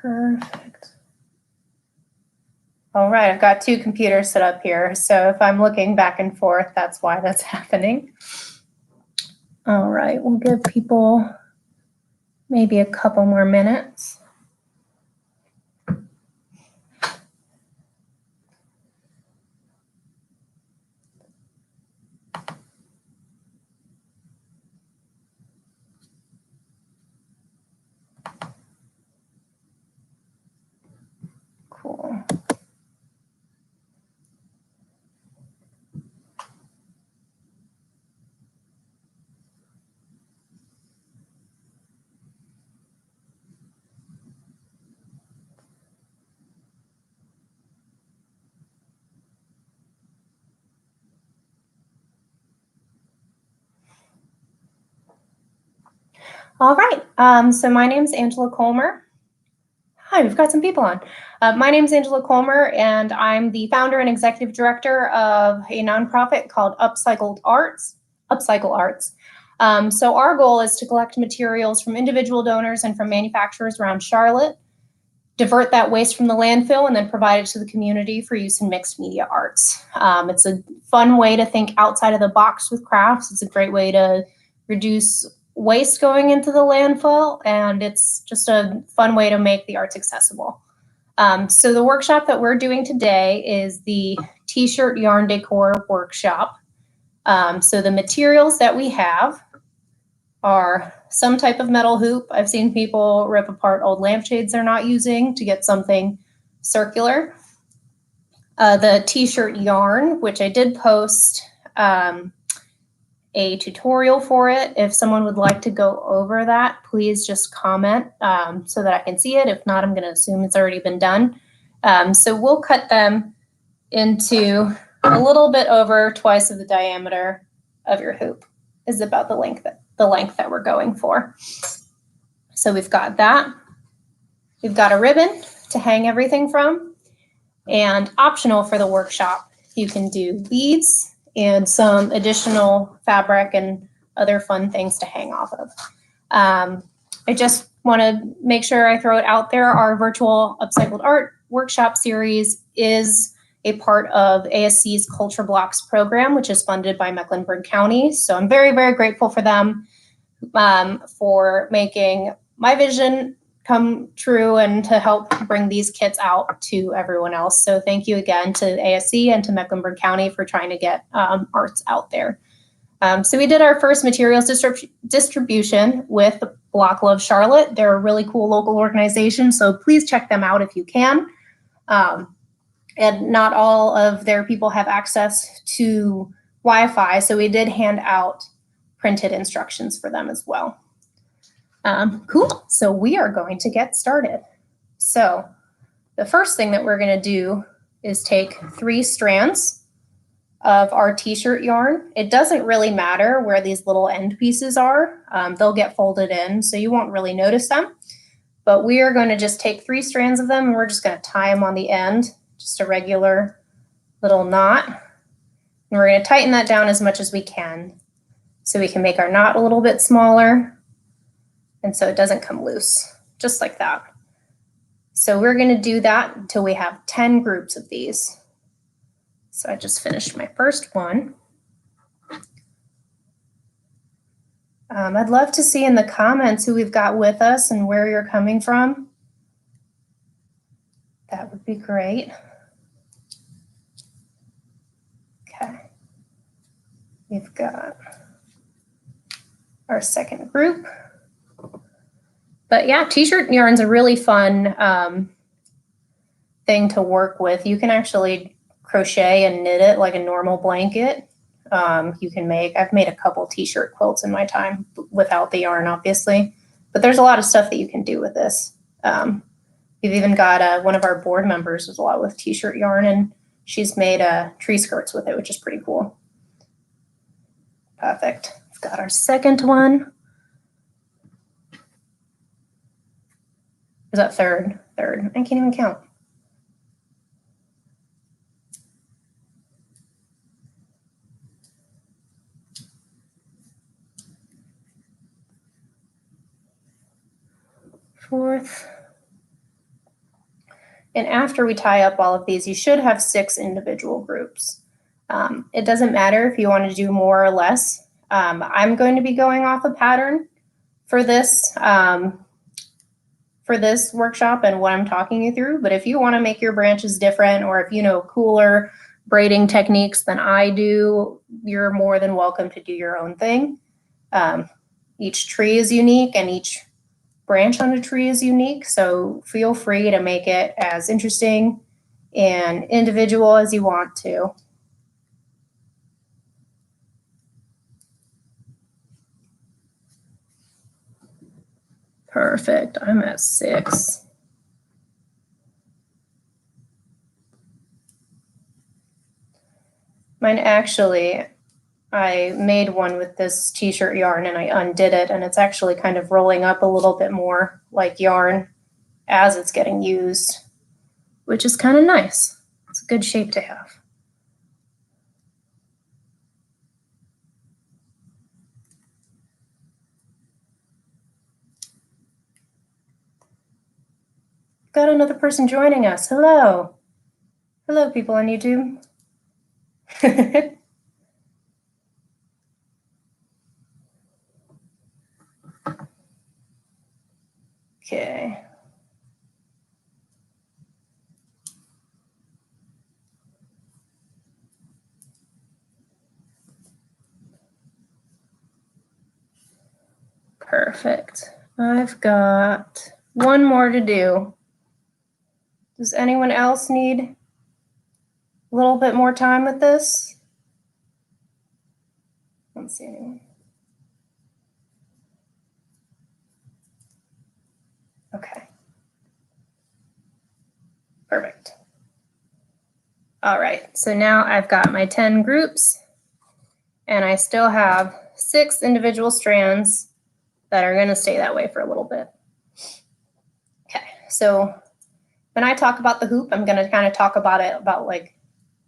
Perfect. All right, I've got two computers set up here, so if I'm looking back and forth, that's why that's happening. All right, we'll give people maybe a couple more minutes. Cool. All right, so my name's Angela Colmer. Hi, we've got some people on. My name's Angela Colmer, and I'm the founder and executive director of a nonprofit called Upcycle Arts. So our goal is to collect materials from individual donors and from manufacturers around Charlotte, divert that waste from the landfill, and then provide it to the community for use in mixed media arts. It's a fun way to think outside of the box with crafts. It's a great way to reduce waste going into the landfill, and it's just a fun way to make the arts accessible. So the workshop that we're doing today is the T-shirt yarn decor workshop. So the materials that we have are some type of metal hoop. I've seen people rip apart old lampshades they're not using to get something circular. The T-shirt yarn, which I did post a tutorial for it. If someone would like to go over that, please just comment so that I can see it. If not, I'm going to assume it's already been done. So we'll cut them into a little bit over twice of the diameter of your hoop is about the length that we're going for. So we've got that. We've got a ribbon to hang everything from, and optional for the workshop, you can do beads and some additional fabric and other fun things to hang off of. I just want to make sure I throw it out there. Our virtual Upcycled Art workshop series is a part of ASC's Culture Blocks program, which is funded by Mecklenburg County. So I'm very, very grateful for them for making my vision come true and to help bring these kits out to everyone else. So thank you again to ASC and to Mecklenburg County for trying to get arts out there. So we did our first materials distribution with Block Love Charlotte. They're a really cool local organization, so please check them out if you can. And not all of their people have access to Wi-Fi, so we did hand out printed instructions for them as well. Cool, so we are going to get started. So the first thing that we're gonna do is take 3 strands of our T-shirt yarn. It doesn't really matter where these little end pieces are. They'll get folded in, so you won't really notice them. But we are gonna just take 3 strands of them, and we're just gonna tie them on the end, just a regular little knot. And we're gonna tighten that down as much as we can so we can make our knot a little bit smaller, and so it doesn't come loose, just like that. So we're gonna do that until we have 10 groups of these. So I just finished my first one. I'd love to see in the comments who we've got with us and where you're coming from. That would be great. Okay, we've got our second group. But yeah, T-shirt yarn's a really fun thing to work with. You can actually crochet and knit it like a normal blanket. I've made a couple T-shirt quilts in my time without the yarn, obviously, but there's a lot of stuff that you can do with this. We've even got one of our board members does a lot with T-shirt yarn, and she's made tree skirts with it, which is pretty cool. Perfect. We've got our second one. Is that third? Third. I can't even count. Fourth. And after we tie up all of these, you should have 6 individual groups. It doesn't matter if you want to do more or less. I'm going to be going off a pattern for this workshop and what I'm talking you through. But if you want to make your branches different, or if you know cooler braiding techniques than I do, you're more than welcome to do your own thing. Each tree is unique and each branch on a tree is unique, so feel free to make it as interesting and individual as you want to. Perfect, I'm at 6. Mine actually, I made one with this t-shirt yarn and I undid it, and it's actually kind of rolling up a little bit more like yarn as it's getting used, which is kind of nice. It's a good shape to have. Got another person joining us. Hello. Hello, people on YouTube. Okay. Perfect. I've got one more to do. Does anyone else need a little bit more time with this? I don't see anyone. Okay. Perfect. All right, so now I've got my 10 groups and I still have 6 individual strands that are going to stay that way for a little bit. Okay, so when I talk about the hoop, I'm going to kind of talk about it about like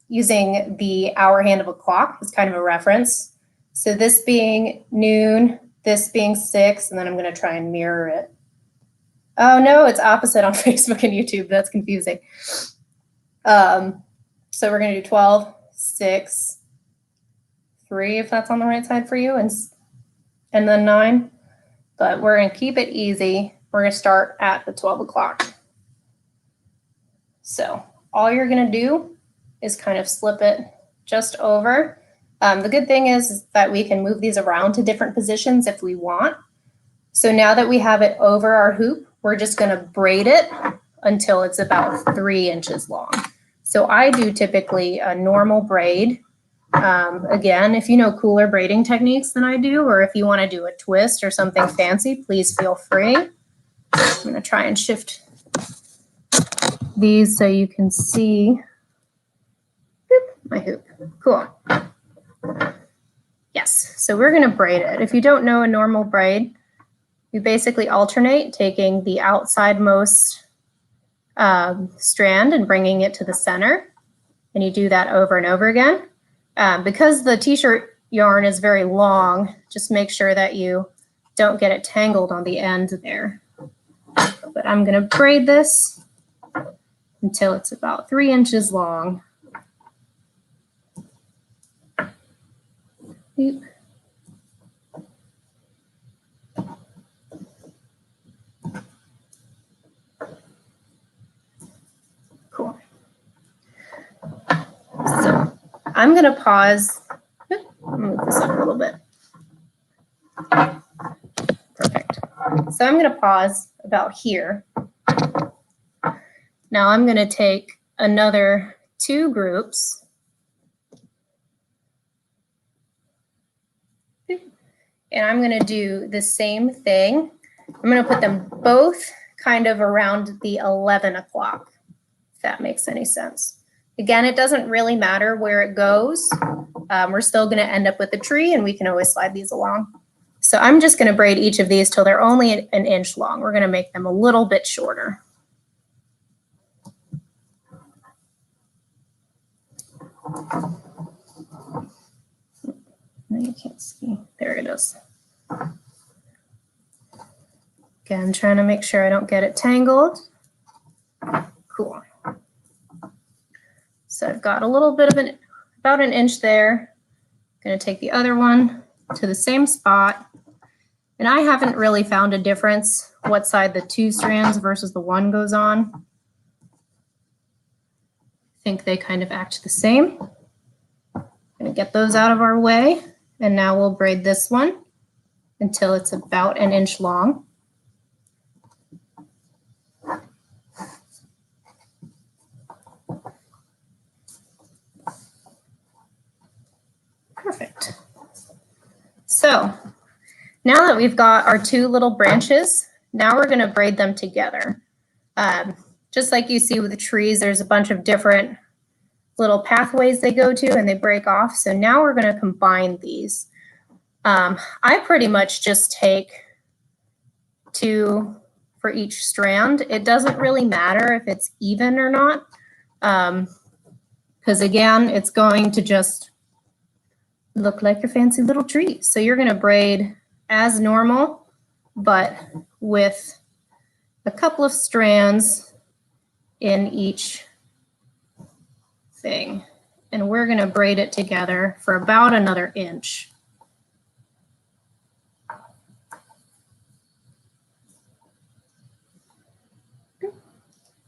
using the hour hand of a clock as kind of a reference. So this being noon, this being 6, and then I'm going to try and mirror it. Oh no, it's opposite on Facebook and YouTube. That's confusing. So we're going to do 12, 6, 3, if that's on the right side for you, and then 9. But we're going to keep it easy. We're going to start at the 12 o'clock. So all you're going to do is kind of slip it just over. The good thing is that we can move these around to different positions if we want. So now that we have it over our hoop, we're just going to braid it until it's about 3 inches long. So I do typically a normal braid. Again, if you know cooler braiding techniques than I do, or if you want to do a twist or something fancy, please feel free. I'm going to try and shift these so you can see my hoop. Cool. Yes, so we're going to braid it. If you don't know a normal braid, you basically alternate taking the outsidemost strand and bringing it to the center, and you do that over and over again. Because the t-shirt yarn is very long, just make sure that you don't get it tangled on the end there. But I'm going to braid this until it's about 3 inches long. Beep. Cool. So I'm going to pause. I'll move this up a little bit. Perfect. So I'm going to pause about here. Now I'm going to take another 2 groups. And I'm going to do the same thing. I'm going to put them both kind of around the 11 o'clock, if that makes any sense. Again, it doesn't really matter where it goes. We're still going to end up with a tree, and we can always slide these along. So I'm just going to braid each of these till they're only an inch long. We're going to make them a little bit shorter. No, you can't see. There it is. Again, trying to make sure I don't get it tangled. Cool. got a little bit of about an inch there. I'm going to take the other one to the same spot. And I haven't really found a difference what side the 2 strands versus the 1 goes on. I think they kind of act the same. I'm going to get those out of our way. And now we'll braid this one until it's about an inch long. Perfect. So now that we've got our 2 little branches, now we're going to braid them together. Just like you see with the trees, there's a bunch of different little pathways they go to and they break off. So now we're going to combine these. I pretty much just take 2 for each strand. It doesn't really matter if it's even or not, because again, it's going to just look like your fancy little tree. So you're going to braid as normal, but with a couple of strands in each thing. And we're going to braid it together for about another inch.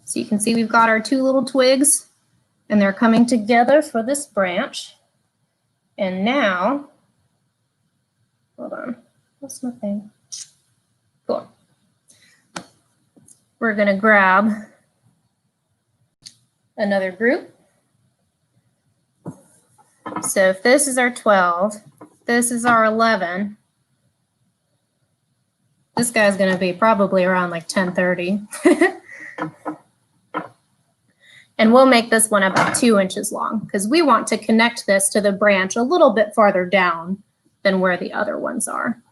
So you can see we've got our 2 little twigs and they're coming together for this branch. And now, hold on, what's my thing? Cool. We're going to grab another group. So if this is our 12, this is our 11, this guy's going to be probably around like 10:30. And we'll make this one about 2 inches long because we want to connect this to the branch a little bit farther down than where the other ones are.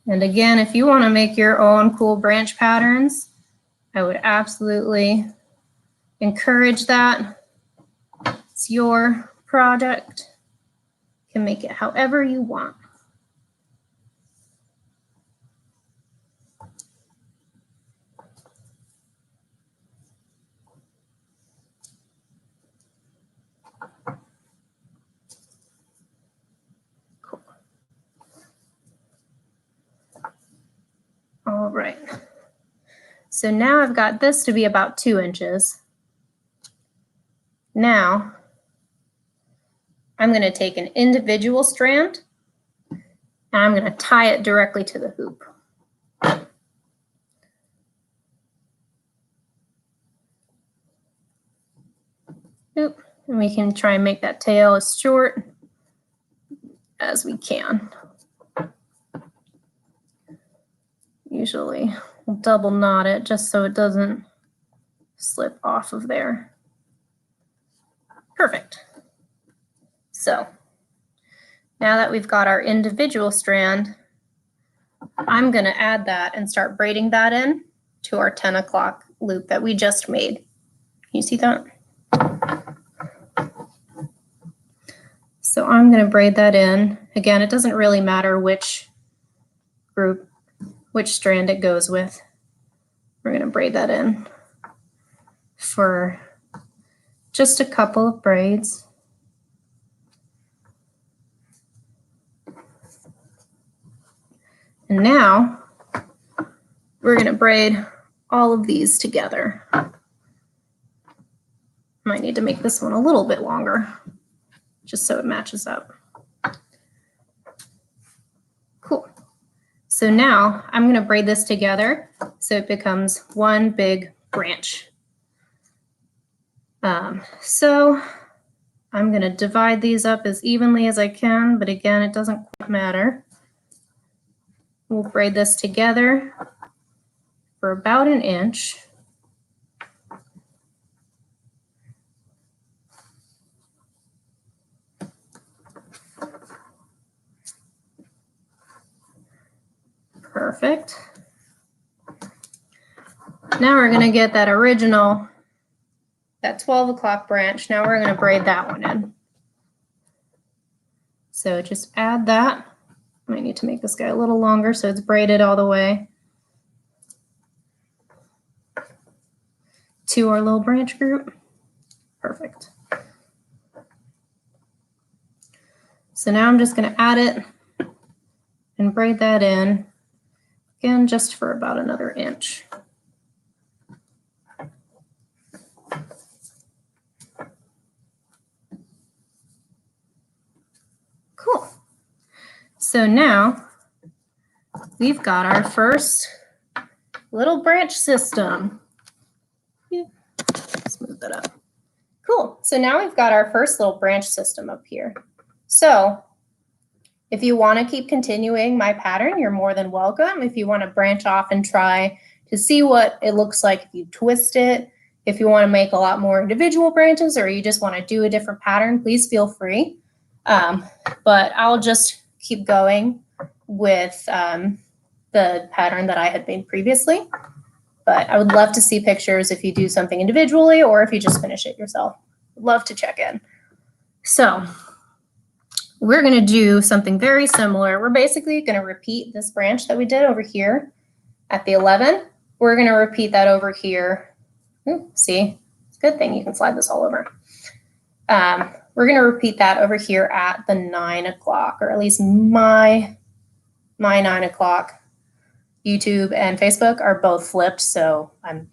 And again, if you want to make your own cool branch patterns, I would absolutely encourage that. It's your project. You can make it however you want. All right, so now I've got this to be about 2 inches. Now, I'm going to take an individual strand and I'm going to tie it directly to the hoop. Oop, and we can try and make that tail as short as we can. Usually we'll double knot it just so it doesn't slip off of there. Perfect. So now that we've got our individual strand, I'm going to add that and start braiding that in to our 10 o'clock loop that we just made. Can you see that? So I'm going to braid that in. Again, it doesn't really matter which group, which strand it goes with. We're going to braid that in for just a couple of braids. And now we're going to braid all of these together. Might need to make this one a little bit longer just so it matches up. Cool. So now I'm going to braid this together so it becomes one big branch. So I'm going to divide these up as evenly as I can, but again, it doesn't quite matter. We'll braid this together for about an inch. Perfect. Now we're going to get that original, that 12 o'clock branch. Now we're going to braid that one in. So just add that. I might need to make this guy a little longer so it's braided all the way. to our little branch group. Perfect. So now I'm just going to add it and braid that in, again, just for about another inch. Cool. So now we've got our first little branch system. Smooth that up. Cool. So now we've got our first little branch system up here. So if you want to keep continuing my pattern, you're more than welcome. If you want to branch off and try to see what it looks like if you twist it, if you want to make a lot more individual branches, or you just want to do a different pattern, please feel free. But I'll just keep going with the pattern that I had made previously. But I would love to see pictures if you do something individually or if you just finish it yourself. Love to check in. So we're going to do something very similar. We're basically going to repeat this branch that we did over here at the 11. We're going to repeat that over here. Ooh, see, it's a good thing you can slide this all over. We're going to repeat that over here at the 9 o'clock, or at least my 9 o'clock. YouTube and Facebook are both flipped, so I'm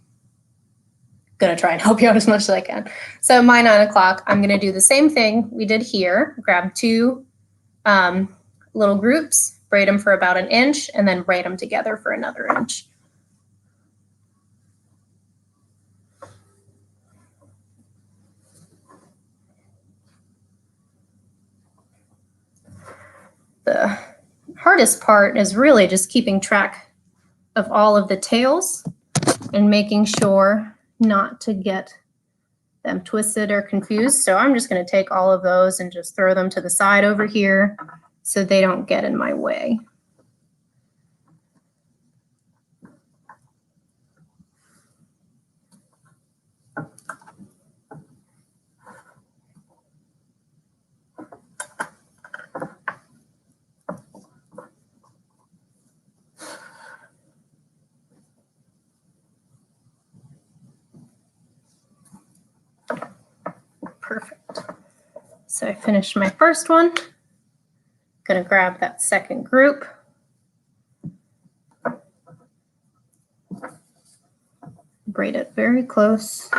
going to try and help you out as much as I can. So my 9 o'clock, I'm going to do the same thing we did here. Grab two little groups, braid them for about an inch, and then braid them together for another inch. The hardest part is really just keeping track of all of the tails and making sure not to get them twisted or confused. So I'm just going to take all of those and just throw them to the side over here so they don't get in my way. Perfect. So I finished my first one. Going to grab that second group. Braid it very close.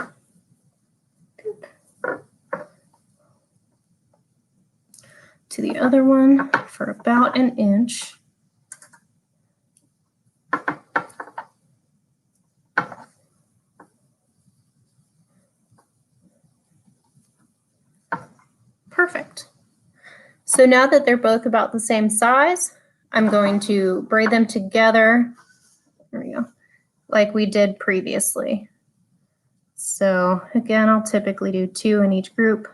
To the other one for about an inch. Perfect. So now that they're both about the same size, I'm going to braid them together. There we go. Like we did previously. So again, I'll typically do 2 in each group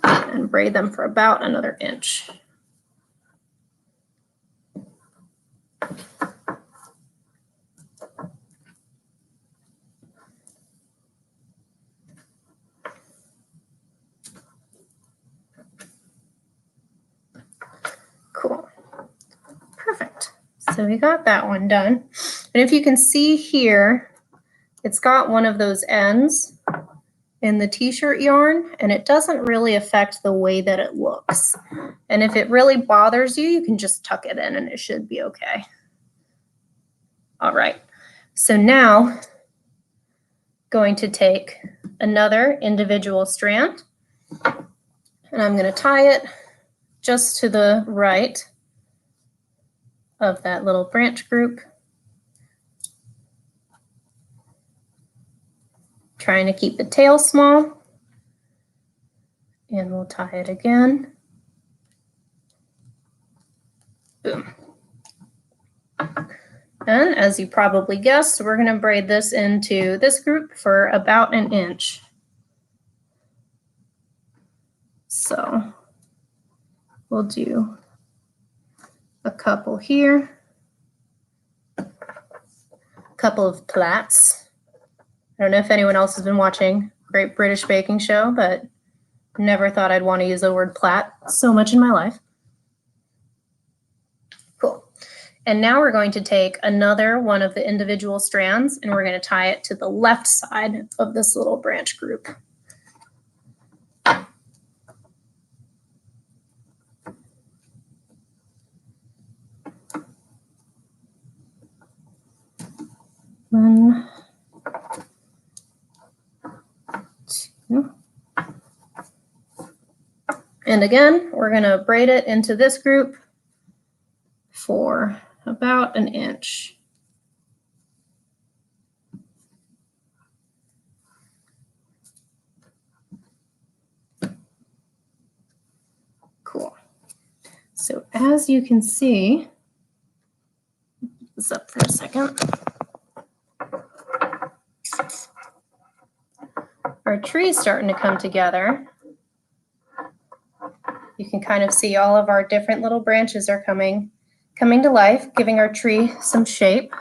and braid them for about another inch. Cool. Perfect. So we got that one done. And if you can see here, it's got one of those ends in the t-shirt yarn, and it doesn't really affect the way that it looks. And if it really bothers you, you can just tuck it in and it should be okay. All right. So now going to take another individual strand, and I'm going to tie it just to the right of that little branch group. Trying to keep the tail small. And we'll tie it again. Boom. And as you probably guessed, we're going to braid this into this group for about an inch. So we'll do a couple here, a couple of plaits. I don't know if anyone else has been watching Great British Baking Show, but never thought I'd want to use the word plait so much in my life. Cool. And now we're going to take another one of the individual strands and we're going to tie it to the left side of this little branch group. One, two. And again, we're going to braid it into this group for about an inch. Cool. So as you can see, put this up for a second. Our tree is starting to come together. You can kind of see all of our different little branches are coming to life, giving our tree some shape.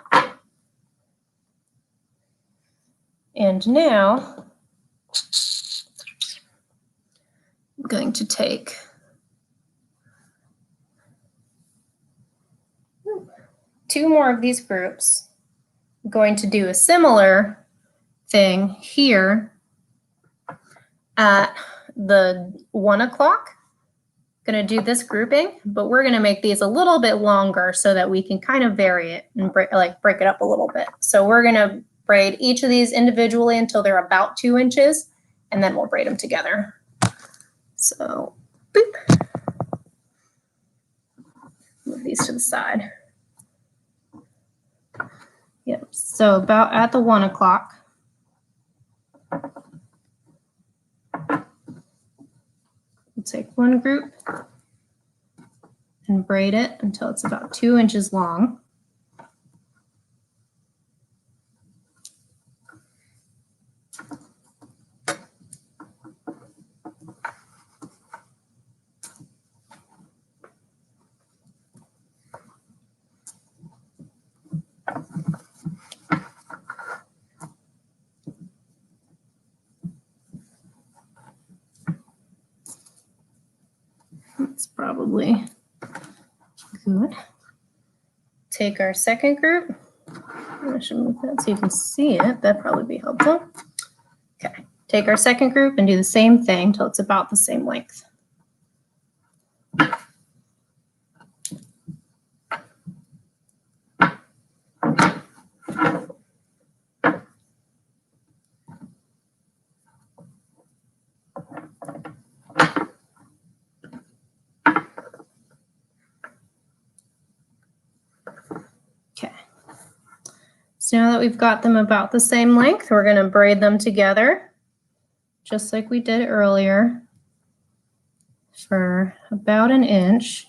And now I'm going to take two more of these groups. I'm going to do a similar thing here at the 1 o'clock. Going to do this grouping, but we're going to make these a little bit longer so that we can kind of vary it and break it up a little bit. So we're going to braid each of these individually until they're about 2 inches, and then we'll braid them together. So, boop. Move these to the side. Yep, so about at the 1 o'clock. We'll take one group and braid it until it's about 2 inches long. That's probably good. Take our second group. I should move that so you can see it. That'd probably be helpful. Okay. Take our second group and do the same thing till it's about the same length. So now that we've got them about the same length, we're going to braid them together, just like we did earlier, for about an inch.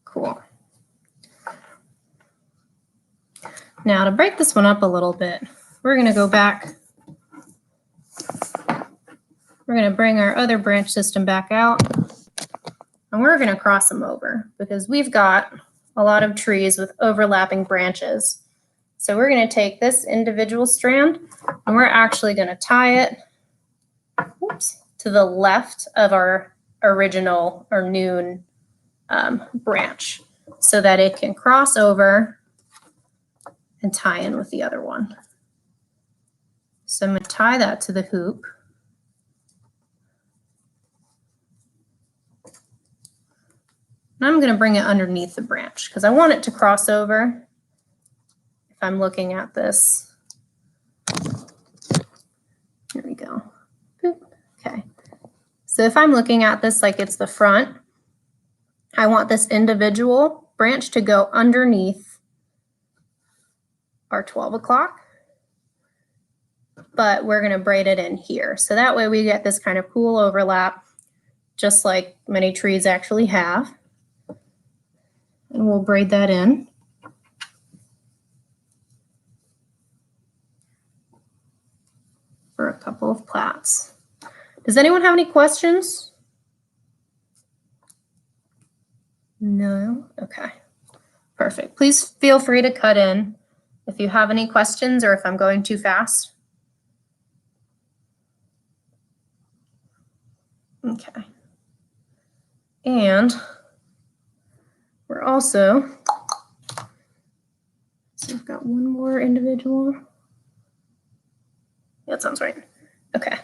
Cool. Now to break this one up a little bit, we're going to go back. We're going to bring our other branch system back out. And we're going to cross them over because we've got a lot of trees with overlapping branches. So we're going to take this individual strand and we're actually going to tie it to the left of our original or noon branch so that it can cross over and tie in with the other one. So I'm going to tie that to the hoop. And I'm going to bring it underneath the branch because I want it to cross over if I'm looking at this. Here we go. Boop. Okay. So if I'm looking at this like it's the front, I want this individual branch to go underneath our 12 o'clock, but we're going to braid it in here. So that way we get this kind of cool overlap, just like many trees actually have. And we'll braid that in. For a couple of plaits. Does anyone have any questions? No? Okay. Perfect. Please feel free to cut in if you have any questions or if I'm going too fast. Okay. And we're also, so we've got one more individual. Yeah, that sounds right. Okay.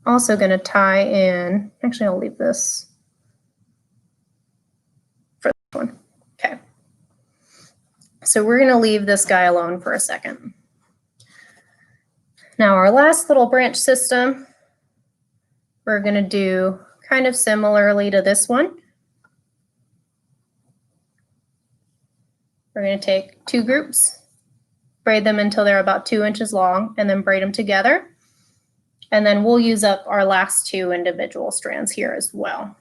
Also going to tie in, actually I'll leave this for this one. Okay. So we're going to leave this guy alone for a second. Now our last little branch system, we're going to do kind of similarly to this one. We're going to take two groups, braid them until they're about 2 inches long, and then braid them together. And then we'll use up our last two individual strands here as well.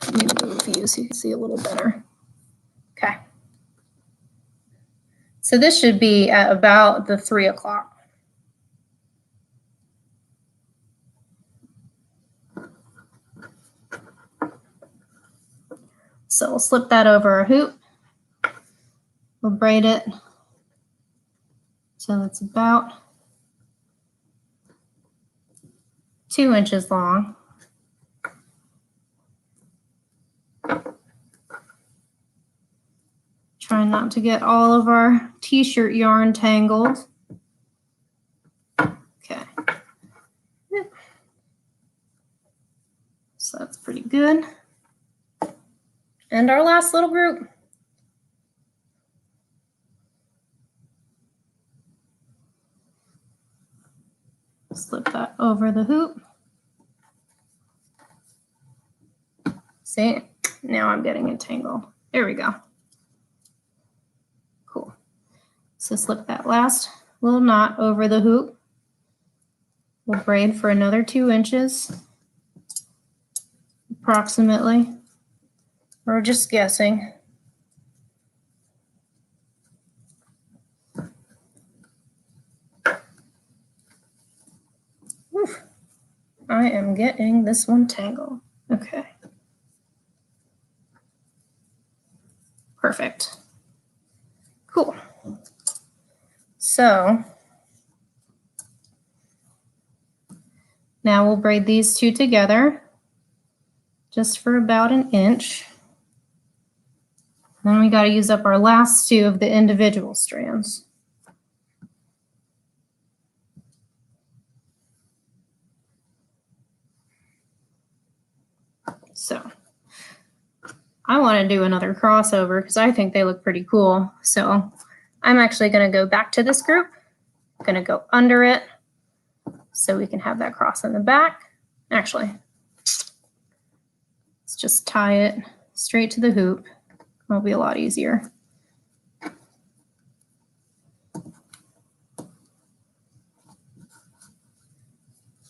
Let me move you so you can see a little better. Okay. So this should be at about the 3 o'clock. So we'll slip that over our hoop. We'll braid it till it's about 2 inches long. Try not to get all of our t-shirt yarn tangled. Okay. So that's pretty good. And our last little group. Slip that over the hoop. See, now I'm getting it tangled. There we go. Cool. So slip that last little knot over the hoop. We'll braid for another 2 inches, approximately. We're just guessing. Oof. I am getting this one tangled. Okay. Perfect. Cool. So now we'll braid these two together just for about 1 inch. Then we got to use up our last two of the individual strands. So I want to do another crossover because I think they look pretty cool. So I'm actually going to go back to this group. I'm going to go under it so we can have that cross in the back. Actually, let's just tie it straight to the hoop. It'll be a lot easier.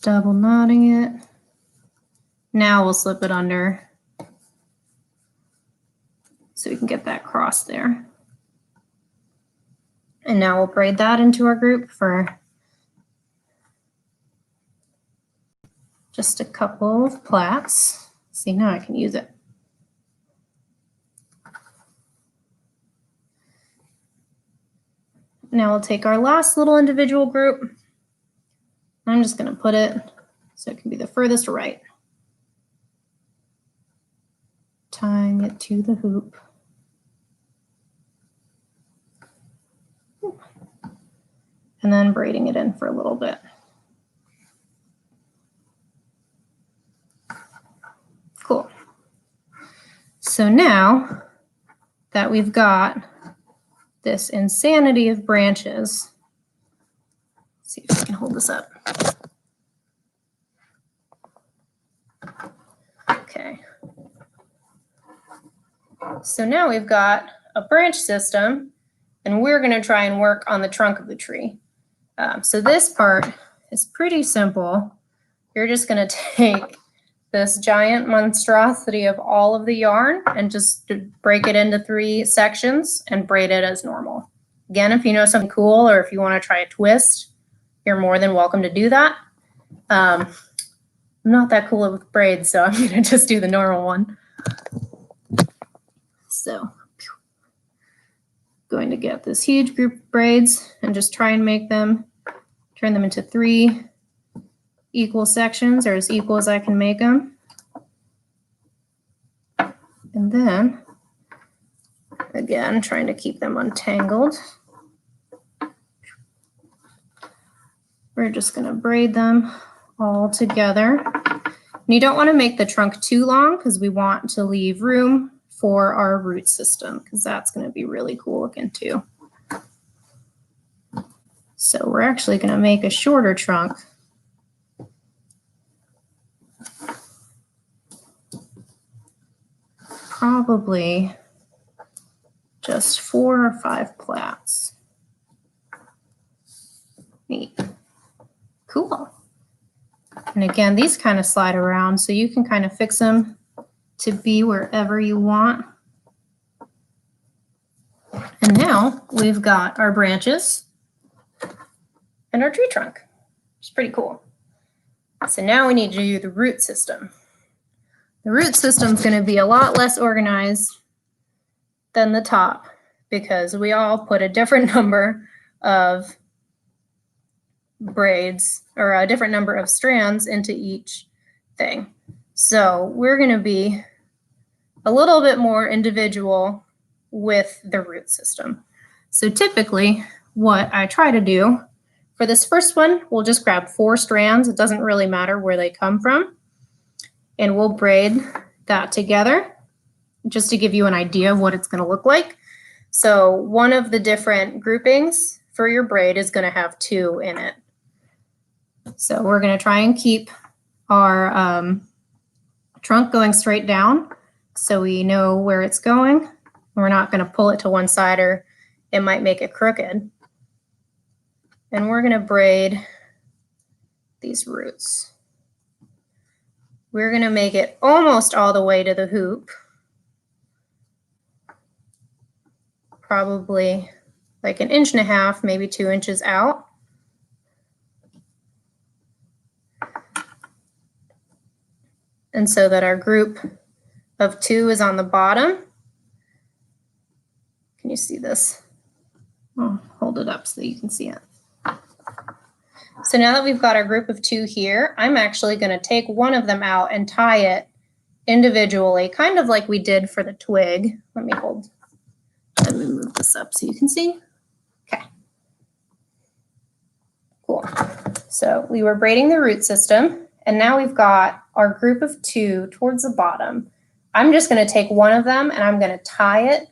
Double knotting it. Now we'll slip it under so we can get that cross there. And now we'll braid that into our group for just a couple of plaits. See, now I can use it. Now we'll take our last little individual group. I'm just going to put it so it can be the furthest right. Tying it to the hoop. And then braiding it in for a little bit. Cool. So now that we've got this insanity of branches, let's see if I can hold this up. Okay. So now we've got a branch system, and we're going to try and work on the trunk of the tree. So this part is pretty simple. You're just going to take this giant monstrosity of all of the yarn and just break it into 3 sections and braid it as normal. Again, if you know something cool or if you want to try a twist, you're more than welcome to do that. I'm not that cool with braids, so I'm going to just do the normal one. So going to get this huge group of braids and just try and make them, turn them into 3 equal sections, or as equal as I can make them. And then, again, trying to keep them untangled. We're just going to braid them all together. And you don't want to make the trunk too long because we want to leave room for our root system, because that's going to be really cool looking too. So we're actually going to make a shorter trunk. Probably just 4 or 5 plats. Neat. Cool. And again, these kind of slide around, so you can kind of fix them to be wherever you want. And now we've got our branches and our tree trunk, which is pretty cool. So now we need to do the root system. The root system is going to be a lot less organized than the top because we all put a different number of braids or a different number of strands into each thing. So we're going to be a little bit more individual with the root system. So typically what I try to do for this first one, we'll just grab 4 strands. It doesn't really matter where they come from. And we'll braid that together just to give you an idea of what it's going to look like. So one of the different groupings for your braid is going to have 2 in it. So we're going to try and keep our trunk going straight down so we know where it's going. We're not going to pull it to one side or it might make it crooked. And we're going to braid these roots. We're going to make it almost all the way to the hoop. Probably like 1.5 inches, maybe 2 inches out. And so that our group of 2 is on the bottom. Can you see this? I'll hold it up so you can see it. So now that we've got our group of 2 here, I'm actually going to take one of them out and tie it individually, kind of like we did for the twig. Let me move this up so you can see. Okay. Cool. So we were braiding the root system, and now we've got our group of 2 towards the bottom. I'm just going to take one of them and I'm going to tie it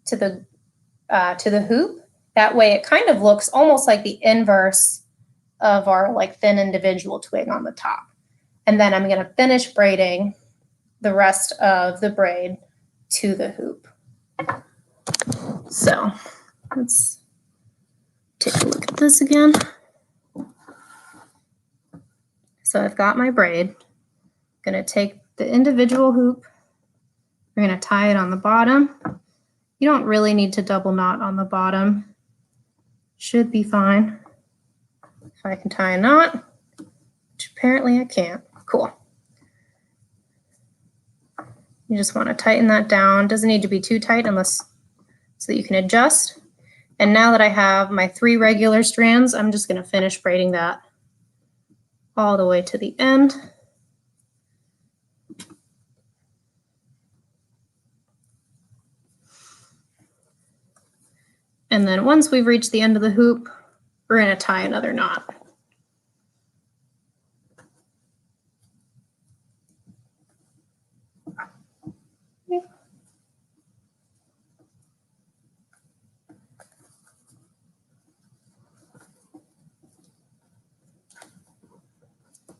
to the hoop. That way it kind of looks almost like the inverse of our like thin individual twig on the top. And then I'm going to finish braiding the rest of the braid to the hoop. So let's take a look at this again. So I've got my braid. I'm going to take the individual hoop. We're going to tie it on the bottom. You don't really need to double knot on the bottom. Should be fine. If I can tie a knot, which apparently I can't. Cool. You just want to tighten that down. Doesn't need to be too tight unless so that you can adjust. And now that I have my 3 regular strands, I'm just going to finish braiding that all the way to the end. And then once we've reached the end of the hoop, we're going to tie another knot.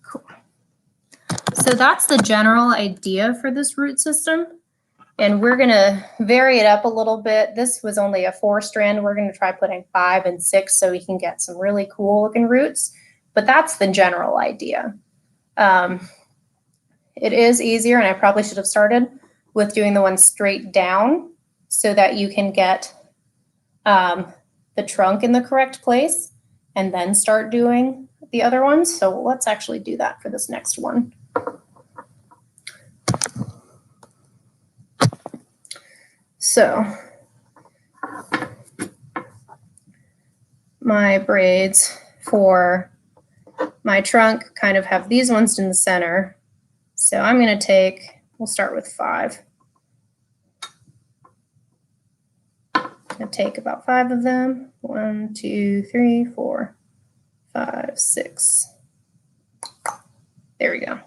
Cool. So that's the general idea for this root system. And we're going to vary it up a little bit. This was only a 4 strand. We're going to try putting 5 and 6 so we can get some really cool looking roots. But that's the general idea. It is easier, and I probably should have started with doing the one straight down so that you can get the trunk in the correct place and then start doing the other ones. So let's actually do that for this next one. So my braids for my trunk kind of have these ones in the center. So I'm going to take, we'll start with 5. I'm going to take about 5 of them. 1, 2, 3, 4, 5, 6. There we go.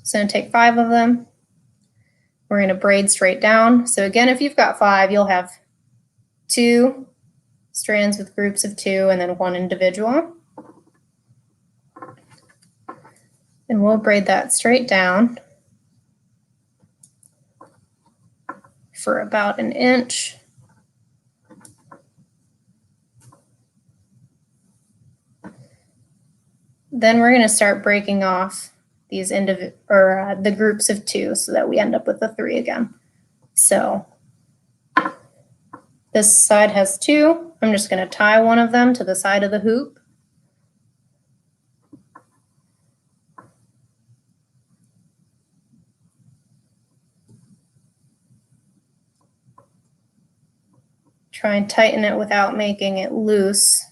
So I'm going to take 5 of them. We're going to braid straight down. So again, if you've got 5, you'll have 2 strands with groups of 2 and then 1 individual. And we'll braid that straight down for about 1 inch. Then we're going to start breaking off these the groups of 2 so that we end up with the 3 again. So this side has 2. I'm just going to tie one of them to the side of the hoop. Try and tighten it without making it loose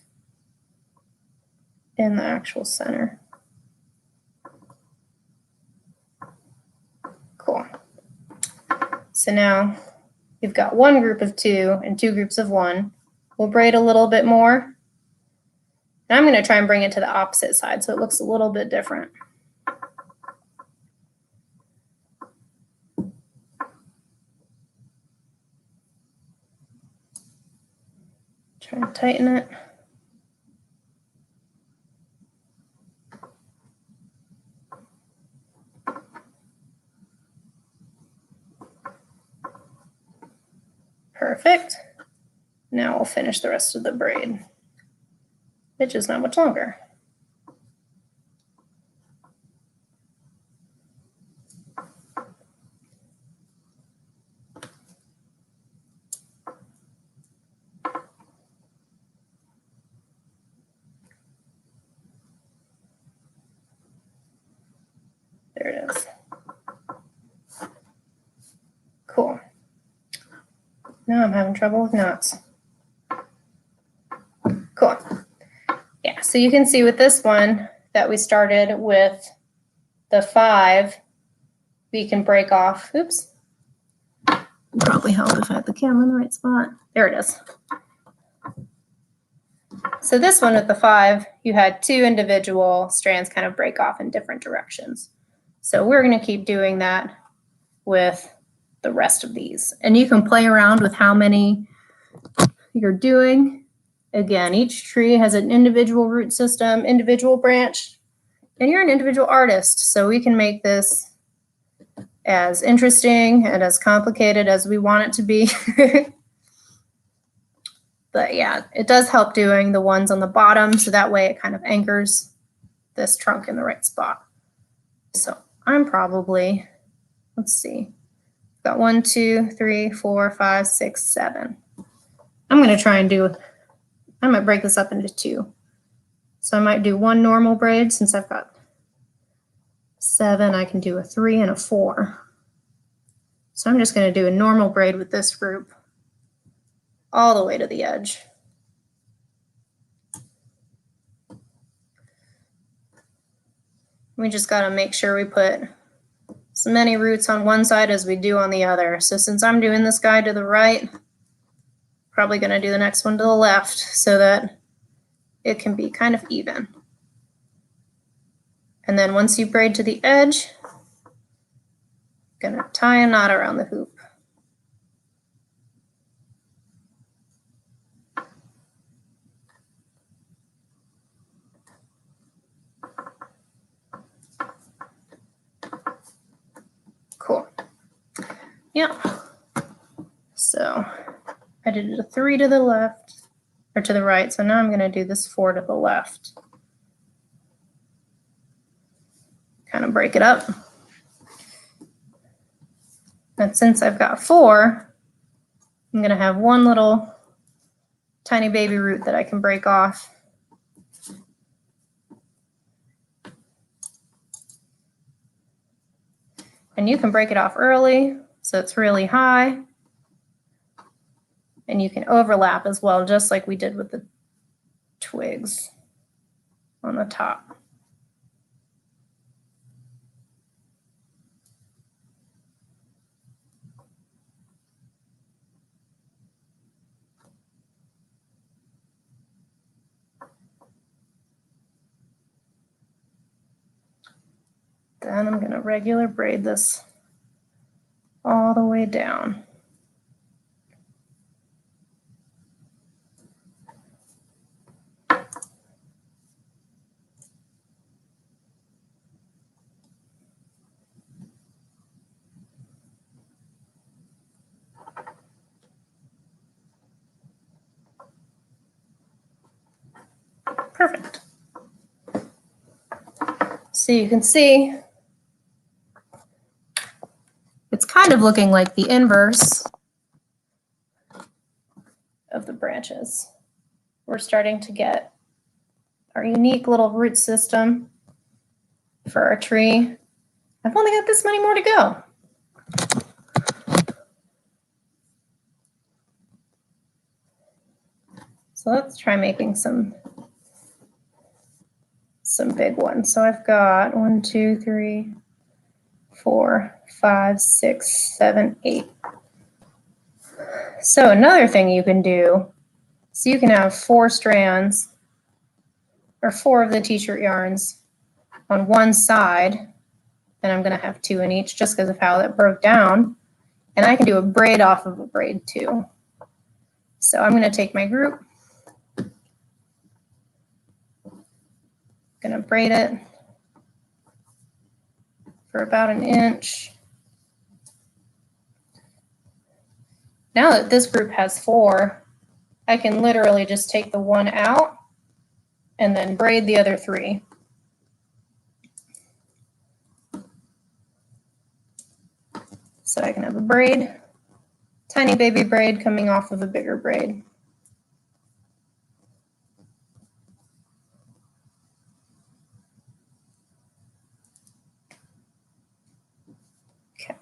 in the actual center. Cool. So now you've got 1 group of 2 and 2 groups of 1. We'll braid a little bit more. And I'm going to try and bring it to the opposite side so it looks a little bit different. Try and tighten it. Perfect. Now we'll finish the rest of the braid, which is not much longer. There it is. Cool. Now I'm having trouble with knots. Cool. Yeah, so you can see with this one that we started with the 5, we can break off. Oops. It'd probably help if I had the camera in the right spot. There it is. So this one with the 5, you had 2 individual strands kind of break off in different directions. So we're going to keep doing that with the rest of these. And you can play around with how many you're doing. Again, each tree has an individual root system, individual branch, and you're an individual artist. So we can make this as interesting and as complicated as we want it to be. But yeah, it does help doing the ones on the bottom. So that way it kind of anchors this trunk in the right spot. So I'm probably, let's see, got 1, 2, 3, 4, 5, 6, 7. I'm going to try and I might break this up into 2. So I might do 1 normal braid since I've got 7. I can do a 3 and a 4. So I'm just going to do a normal braid with this group all the way to the edge. We just got to make sure we put as many roots on one side as we do on the other. So since I'm doing this guy to the right, probably going to do the next one to the left so that it can be kind of even. And then once you braid to the edge, going to tie a knot around the hoop. Cool. Yeah. So I did a 3 to the left, or to the right, so now I'm going to do this 4 to the left. Kind of break it up. And since I've got 4, I'm going to have 1 little tiny baby root that I can break off. And you can break it off early, so it's really high. And you can overlap as well, just like we did with the twigs on the top. Then I'm going to regular braid this all the way down. Perfect. So you can see it's kind of looking like the inverse of the branches. We're starting to get our unique little root system for our tree. I've only got this many more to go. So let's try making some big ones. So I've got 1, 2, 3, 4, 5, 6, 7, 8. So another thing you can do, so you can have 4 strands or 4 of the t-shirt yarns on one side, and I'm going to have 2 in each just because of how that broke down. And I can do a braid off of a braid too. So I'm going to take my group, going to braid it for about 1 inch. Now that this group has 4, I can literally just take the one out and then braid the other 3. So I can have a braid, tiny baby braid coming off of a bigger braid. Okay.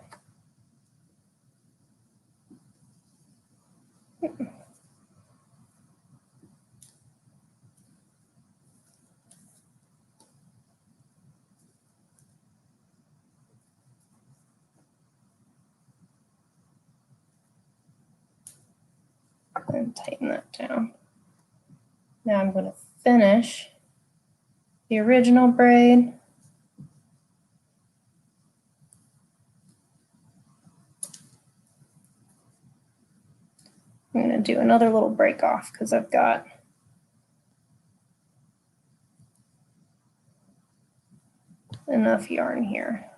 And tighten that down. Now I'm going to finish the original braid. I'm going to do another little break off because I've got enough yarn here.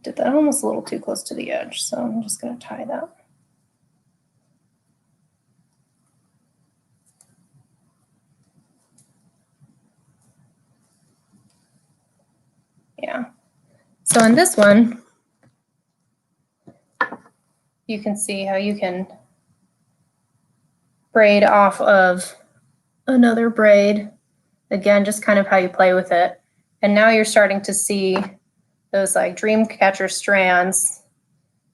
Did that almost a little too close to the edge, so I'm just going to tie that. Yeah. So in this one, you can see how you can braid off of another braid. Again, just kind of how you play with it. And now you're starting to see those like dream catcher strands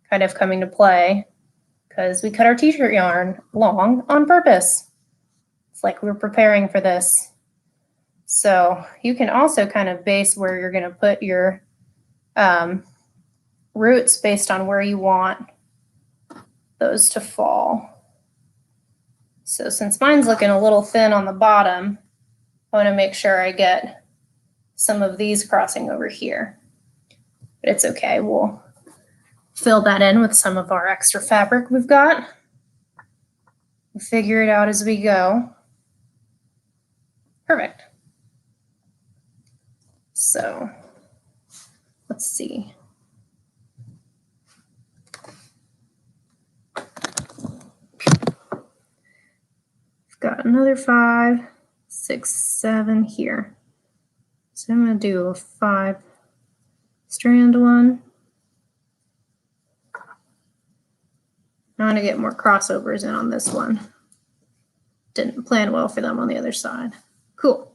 kind of coming to play because we cut our t-shirt yarn long on purpose. It's like we're preparing for this. So you can also kind of base where you're going to put your roots based on where you want those to fall. So since mine's looking a little thin on the bottom, I want to make sure I get some of these crossing over here. But it's okay, we'll fill that in with some of our extra fabric we've got. We'll figure it out as we go. Perfect. So let's see. We've got another 5, 6, 7 here. So I'm going to do a 5 strand one. I want to get more crossovers in on this one. Didn't plan well for them on the other side. Cool.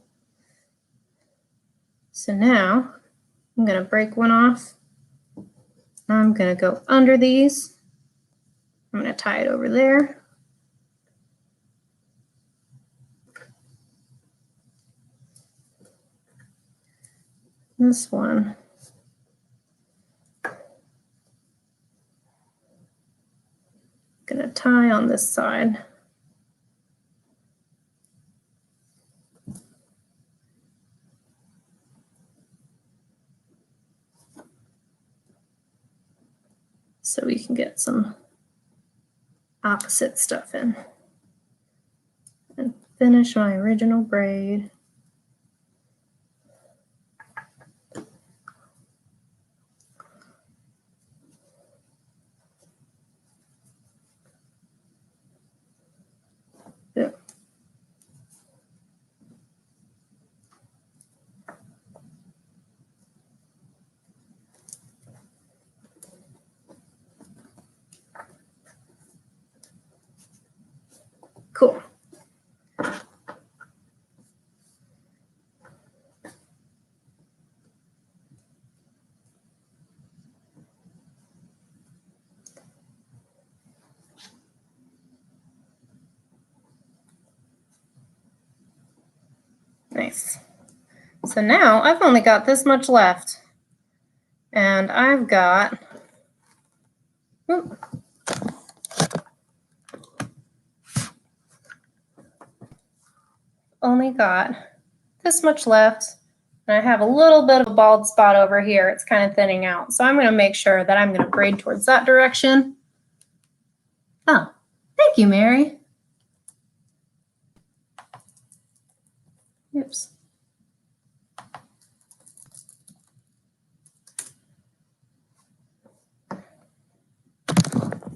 So now I'm going to break one off. I'm going to go under these I'm going to tie it over there. This one. Going to tie on this side. So we can get some opposite stuff in. And finish my original braid. Yeah. Cool. Nice. So now I've only got this much left. And I've got, only got this much left. And I have a little bit of a bald spot over here. It's kind of thinning out. So I'm going to make sure that I'm going to braid towards that direction. Oh, thank you, Mary. Oops.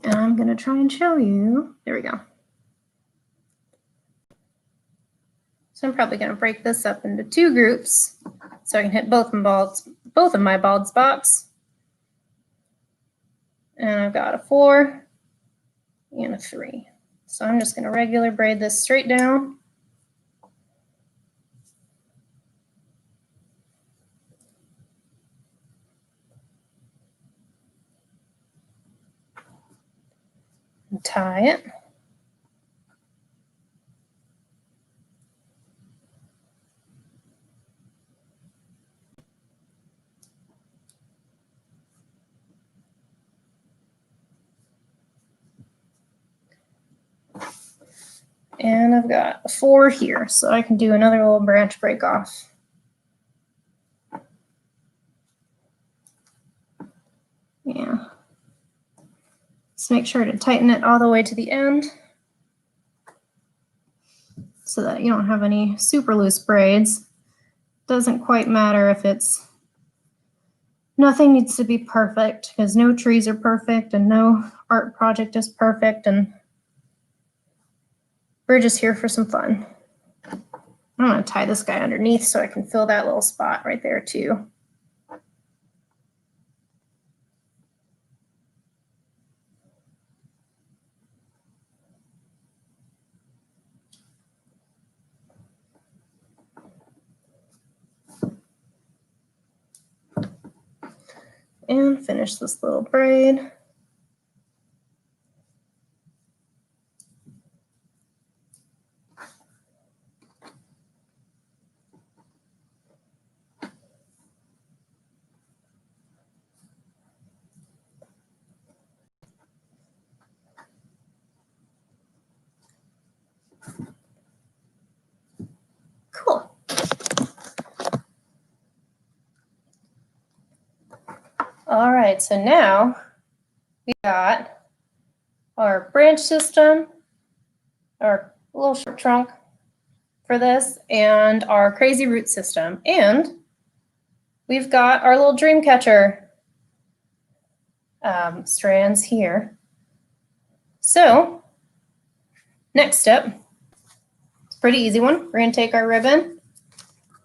And I'm going to try and show you. There we go. So I'm probably going to break this up into 2 groups so I can hit both of my bald spots. And I've got a 4 and a 3. So I'm just going to regular braid this straight down. And tie it. And I've got a 4 here, so I can do another little branch break off. Yeah. Just make sure to tighten it all the way to the end so that you don't have any super loose braids. Doesn't quite matter if it's, nothing needs to be perfect because no trees are perfect and no art project is perfect, and we're just here for some fun. I'm going to tie this guy underneath so I can fill that little spot right there too. And finish this little braid. Cool. All right, so now we got our branch system, our little short trunk for this, and our crazy root system. And we've got our little dream catcher strands here. So next step, it's a pretty easy one. We're going to take our ribbon,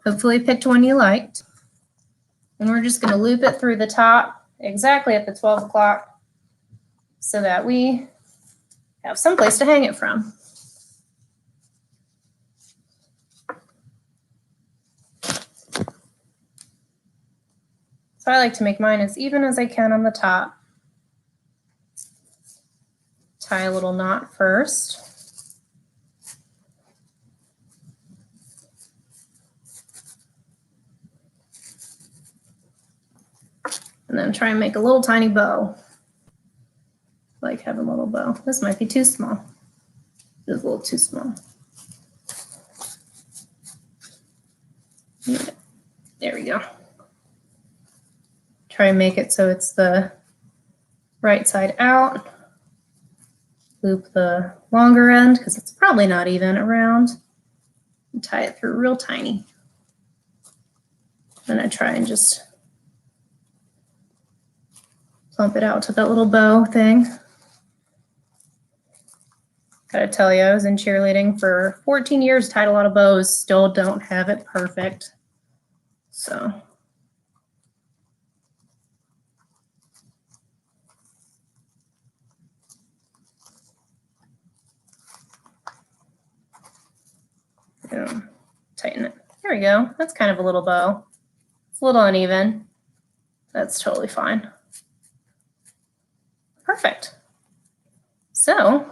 hopefully picked one you liked, and we're just going to loop it through the top exactly at the 12 o'clock so that we have some place to hang it from. So I like to make mine as even as I can on the top. tie a little knot first. And then try and make a little tiny bow. Like having a little bow. This might be too small. It's a little too small. There we go. Try and make it so it's the right side out. Loop the longer end because it's probably not even around. And tie it through real tiny. Then I try and just plump it out to that little bow thing. Gotta tell you, I was in cheerleading for 14 years, tied a lot of bows, still don't have it perfect. So. Yeah, tighten it. There we go. That's kind of a little bow. It's a little uneven. That's totally fine. Perfect. So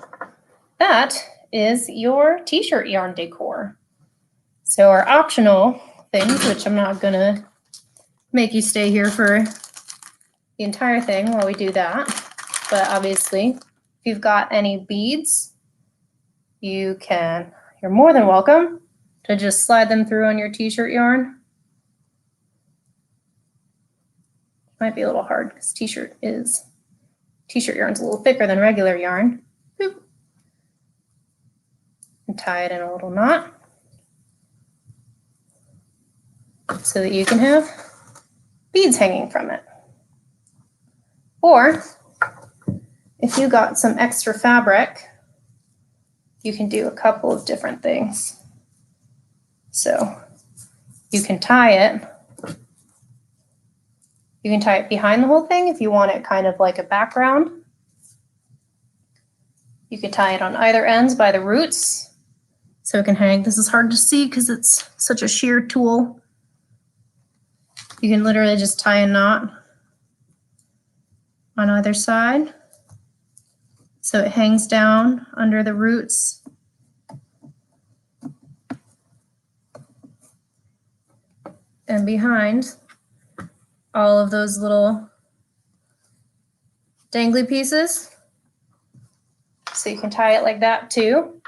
that is your t-shirt yarn decor. So our optional things, which I'm not gonna make you stay here for the entire thing while we do that, but obviously if you've got any beads, you're more than welcome to just slide them through on your t-shirt yarn. Might be a little hard because t-shirt yarn's a little thicker than regular yarn. Boop. And tie it in a little knot so that you can have beads hanging from it. Or if you got some extra fabric, you can do a couple of different things. So you can tie it. You can tie it behind the whole thing if you want it kind of like a background. You could tie it on either ends by the roots so it can hang. This is hard to see because it's such a sheer tool. You can literally just tie a knot on either side so it hangs down under the roots. And behind all of those little dangly pieces. So you can tie it like that too,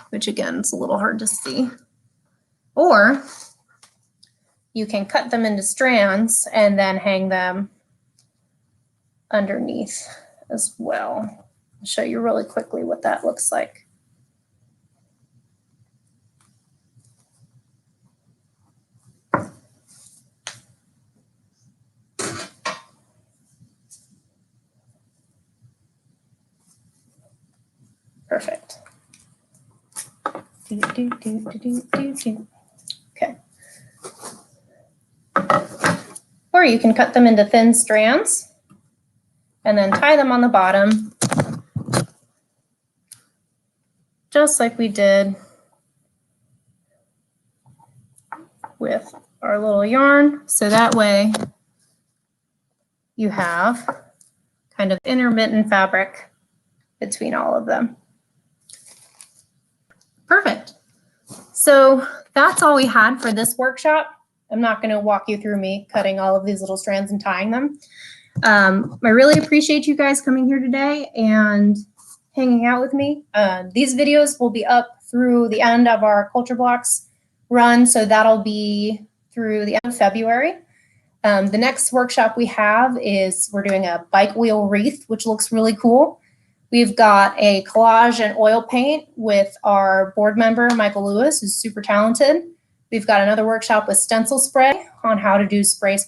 which again, is a little hard to see. Or you can cut them into strands and then hang them underneath as well. I'll show you really quickly what that looks like. Perfect. Okay. Or you can cut them into thin strands and then tie them on the bottom, just like we did with our little yarn. So that way you have kind of intermittent fabric between all of them. Perfect. So that's all we had for this workshop. I'm not going to walk you through me cutting all of these little strands and tying them. I really appreciate you guys coming here today and hanging out with me. These videos will be up through the end of our Culture Blocks run, so that'll be through the end of February. The next workshop we have is we're doing a bike wheel wreath, which looks really cool. We've got a collage and oil paint with our board member, Michael Lewis, who's super talented. We've got another workshop with stencil spray on how to do spray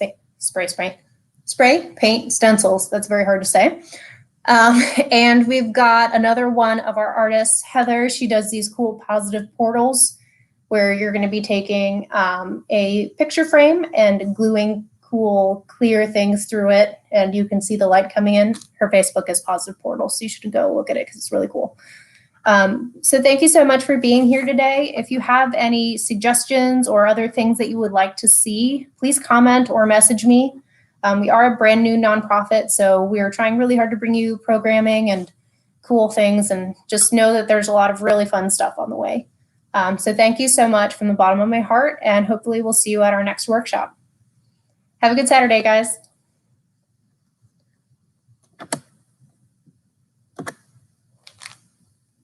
paint stencils. That's very hard to say. And we've got another one of our artists, Heather. She does these cool positive portals where you're going to be taking a picture frame and gluing cool clear things through it, and you can see the light coming in. Her Facebook is Positive Portal, so you should go look at it because it's really cool. So thank you so much for being here today. If you have any suggestions or other things that you would like to see, please comment or message me. We are a brand new nonprofit, so we are trying really hard to bring you programming and cool things, and just know that there's a lot of really fun stuff on the way. So thank you so much from the bottom of my heart, and hopefully we'll see you at our next workshop. Have a good Saturday, guys.